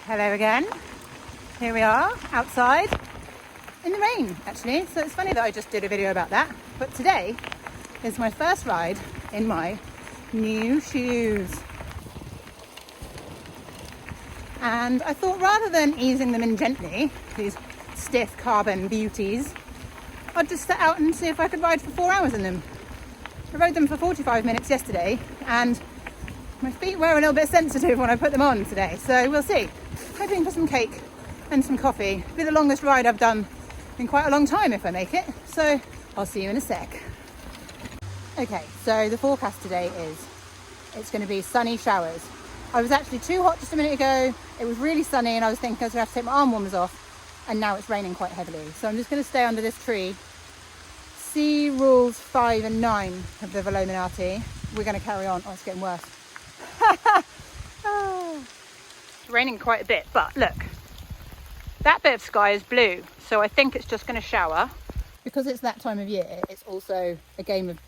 Hello again. Here we are outside in the rain actually, so it's funny that I just did a video about that, but today is my first ride in my new shoes, and I thought rather than easing them in gently, these stiff carbon beauties, I'd just set out and see if I could ride for 4 hours in them. I rode them for 45 minutes yesterday and my feet were a little bit sensitive when I put them on today, so we'll see. Hoping for some cake and some coffee. It'll be the longest ride I've done in quite a long time if I make it, so I'll see you in a sec. Okay, so the forecast today is it's going to be sunny showers. I was actually too hot just a minute ago. It was really sunny and I was thinking I was going to have to take my arm warmers off, and now it's raining quite heavily. So I'm just going to stay under this tree. See rules 5 and 9 of the Velominati. We're going to carry on. Oh, it's getting worse. Oh. It's raining quite a bit, but look, that bit of sky is blue, so I think it's just going to shower. Because it's that time of year, it's also a game of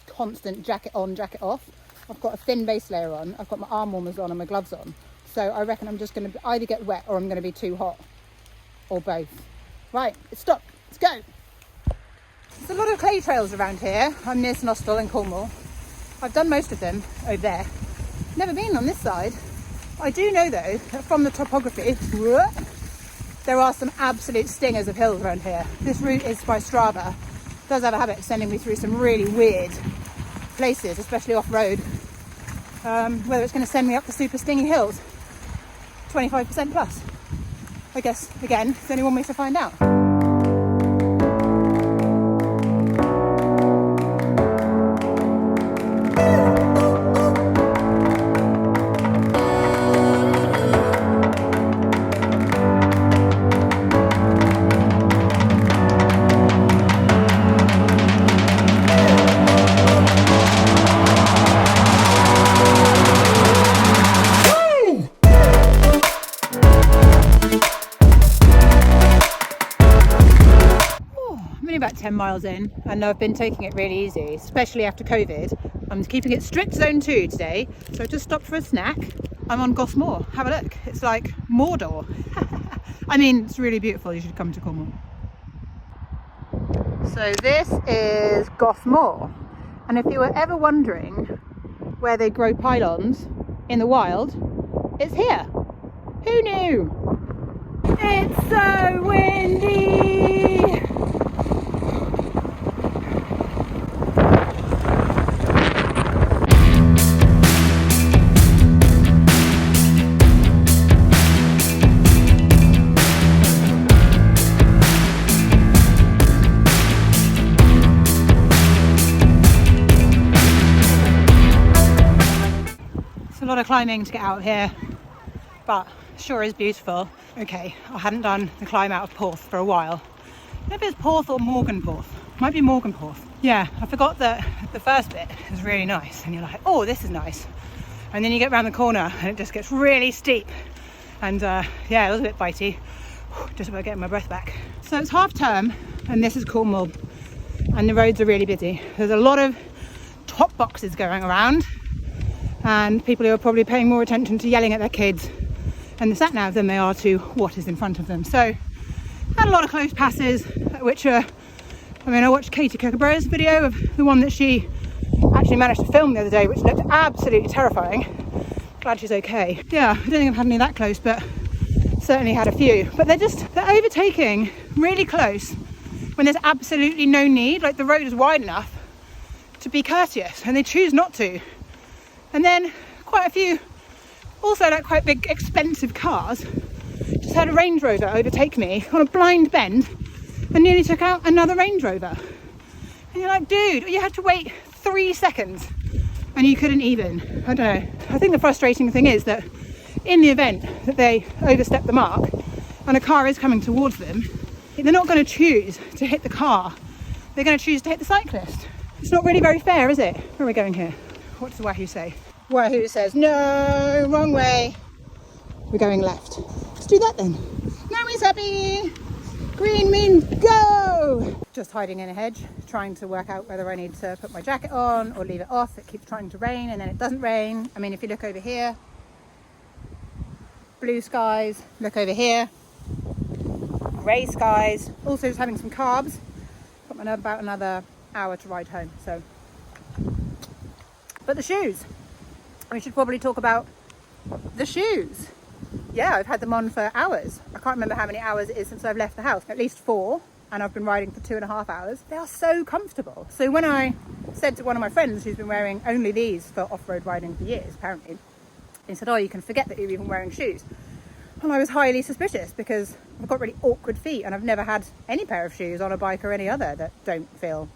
constant jacket on, jacket off. I've got a thin base layer on, I've got my arm warmers on and my gloves on, so I reckon I'm just going to either get wet or I'm going to be too hot, or both. Right, it's stopped, let's go. There's a lot of clay trails around here. I'm near Snostal in Cornwall. I've done most of them over there. Never been on this side. I do know though that from the topography, there are some absolute stingers of hills around here. This route is by Strava. It does have a habit of sending me through some really weird places, especially off-road. Whether it's going to send me up the super stingy hills, 25% plus. I guess, again, it's only one way to find out. About 10 miles in, and I've been taking it really easy, especially after COVID. I'm keeping it strict zone 2 today, so I just stopped for a snack. I'm on Goss Moor. Have a look, it's like Mordor. I mean, it's really beautiful. You should come to Cornwall. So this is Goss Moor, and if you were ever wondering where they grow pylons in the wild, it's here. Who knew? It's so windy. A lot of climbing to get out here, but sure is beautiful. Okay, I hadn't done the climb out of Porth for a while. Maybe it's Porth or Morganporth. Might be Morganporth. Yeah, I forgot that the first bit is really nice and you're like, oh, this is nice, and then you get around the corner and it just gets really steep, and yeah, it was a bit bitey. Just about getting my breath back. So it's half term and this is Cornwall and the roads are really busy. There's a lot of top boxes going around and people who are probably paying more attention to yelling at their kids and the sat-nav than they are to what is in front of them. So had a lot of close passes, which are, I mean, I watched Katie Kookaburra's video of the one that she actually managed to film the other day, which looked absolutely terrifying. Glad she's okay. Yeah, I don't think I've had any that close, but certainly had a few. But they're overtaking really close when there's absolutely no need, like the road is wide enough to be courteous, and they choose not to. And then quite a few, also like quite big expensive cars, just had a Range Rover overtake me on a blind bend and nearly took out another Range Rover. And you're like, dude, you had to wait 3 seconds and you couldn't even. I don't know. I think the frustrating thing is that in the event that they overstep the mark and a car is coming towards them, they're not going to choose to hit the car. They're going to choose to hit the cyclist. It's not really very fair, is it? Where are we going here? What does the Wahoo say? Wahoo says, no, wrong way. We're going left. Let's do that then. Now he's happy. Green means go. Just hiding in a hedge, trying to work out whether I need to put my jacket on or leave it off. It keeps trying to rain and then it doesn't rain. I mean, if you look over here, blue skies. Look over here, grey skies. Also just having some carbs. Got about another hour to ride home. So, but the shoes. We should probably talk about the shoes. Yeah, I've had them on for hours. I can't remember how many hours it is since I've left the house. At least 4. And I've been riding for 2.5 hours. They are so comfortable. So when I said to one of my friends who's been wearing only these for off-road riding for years, apparently, he said, oh, you can forget that you're even wearing shoes. And I was highly suspicious because I've got really awkward feet and I've never had any pair of shoes on a bike or any other that don't feel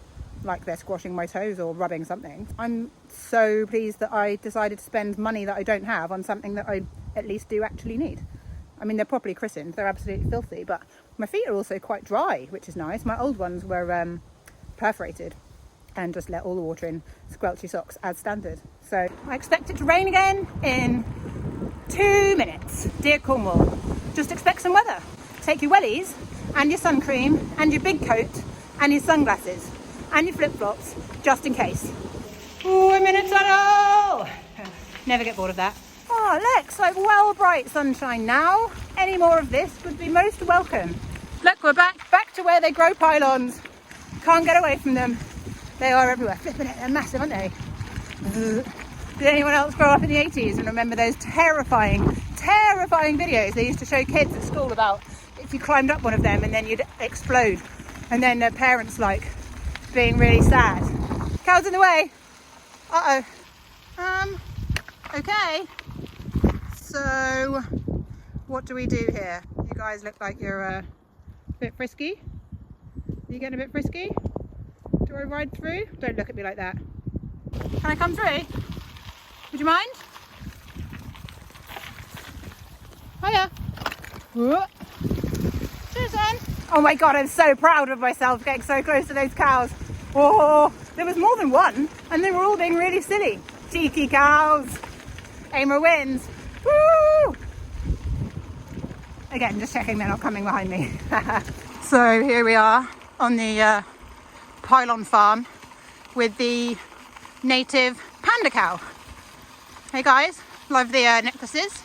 like they're squashing my toes or rubbing something. I'm so pleased that I decided to spend money that I don't have on something that I at least do actually need. I mean, they're properly christened, they're absolutely filthy, but my feet are also quite dry, which is nice. My old ones were perforated and just let all the water in, squelchy socks as standard. So I expect it to rain again in 2 minutes. Dear Cornwall, just expect some weather. Take your wellies and your sun cream and your big coat and your sunglasses and your flip-flops just in case. 4 minute tunnel! Never get bored of that. Oh, look, it's like well bright sunshine now. Any more of this would be most welcome. Look, we're back to where they grow pylons. Can't get away from them. They are everywhere. Flipping it, they're massive, aren't they? Did anyone else grow up in the 80s and remember those terrifying videos they used to show kids at school about if you climbed up one of them and then you'd explode, and then their parents like being really sad. Cows in the way. Okay. So what do we do here? You guys look like you're a bit frisky. Are you getting a bit frisky? Do I ride through? Don't look at me like that. Can I come through? Would you mind? Hiya. Cheers then. Oh my god, I'm so proud of myself getting so close to those cows. Oh, there was more than one and they were all being really silly. Cheeky cows. Aimer wins. Woo! Again, just checking they're not coming behind me. So here we are on the pylon farm with the native panda cow. Hey guys, love the necklaces.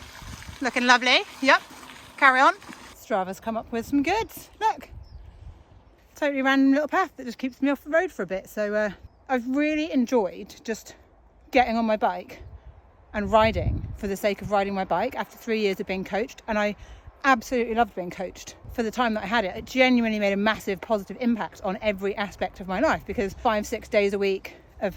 Looking lovely. Yep, carry on. Strava's come up with some goods. Look, totally random little path that just keeps me off the road for a bit. So I've really enjoyed just getting on my bike and riding for the sake of riding my bike after 3 years of being coached, and I absolutely loved being coached. For the time that I had it, it genuinely made a massive positive impact on every aspect of my life, because 5-6 days a week of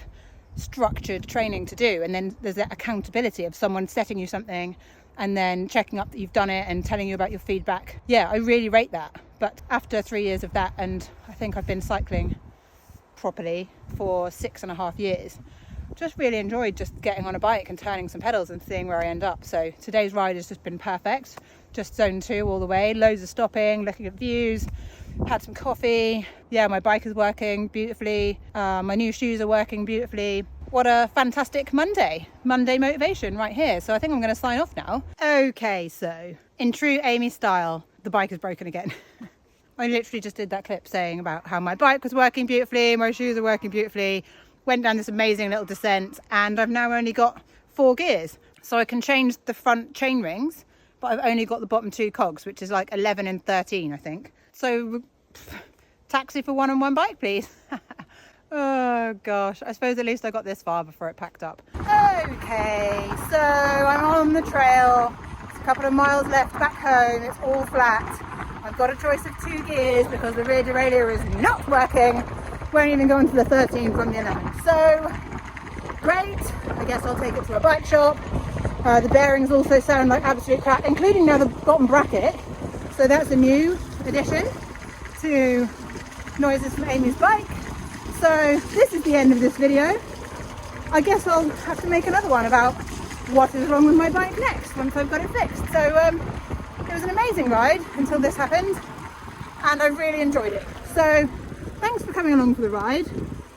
structured training to do, and then there's that accountability of someone setting you something and then checking up that you've done it and telling you about your feedback. Yeah, I really rate that. But after 3 years of that, and I think I've been cycling properly for 6.5 years, just really enjoyed just getting on a bike and turning some pedals and seeing where I end up. So today's ride has just been perfect. Just zone 2 all the way, loads of stopping, looking at views, had some coffee. Yeah, my bike is working beautifully. My new shoes are working beautifully. What a fantastic Monday motivation right here. So I think I'm going to sign off now. Okay, so in true Amy style, the bike is broken again. I literally just did that clip saying about how my bike was working beautifully, my shoes are working beautifully, went down this amazing little descent, and I've now only got 4 gears. So I can change the front chain rings, but I've only got the bottom 2 cogs, which is like 11 and 13, I think. So taxi for 1-on-1 bike, please. Oh gosh, I suppose at least I got this far before it packed up. Okay, so I'm on the trail. It's a couple of miles left back home. It's all flat. I've got a choice of 2 gears because the rear derailleur is not working. Won't even go into the 13 from the 11. So great, I guess I'll take it to a bike shop. The bearings also sound like absolute crap, including now the bottom bracket. So that's a new addition to noises from Amy's bike. So this is the end of this video. I guess I'll have to make another one about what is wrong with my bike next once I've got it fixed. So it was an amazing ride until this happened, and I really enjoyed it. So thanks for coming along for the ride.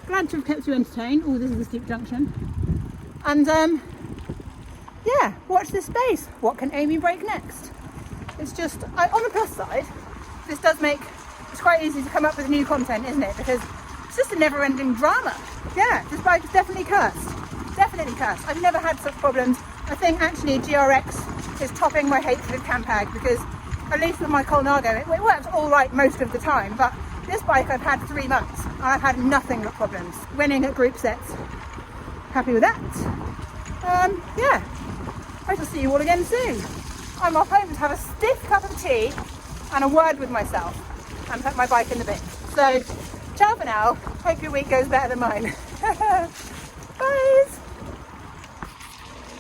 Glad to have kept you entertained. Oh, this is a steep junction. And yeah, watch this space. What can Amy break next? It's just, on the plus side, this does make, it's quite easy to come up with new content, isn't it? Because it's just a never-ending drama. Yeah, this bike is definitely cursed. Definitely cursed. I've never had such problems. I think actually GRX is topping my hatred of Campag, because at least with my Colnago, it works all right most of the time, but this bike I've had 3 months and I've had nothing but problems. Winning at group sets. Happy with that. Yeah, I shall see you all again soon. I'm off home to have a stiff cup of tea and a word with myself and put my bike in the bin. So, ciao for now. Hope your week goes better than mine. Bye.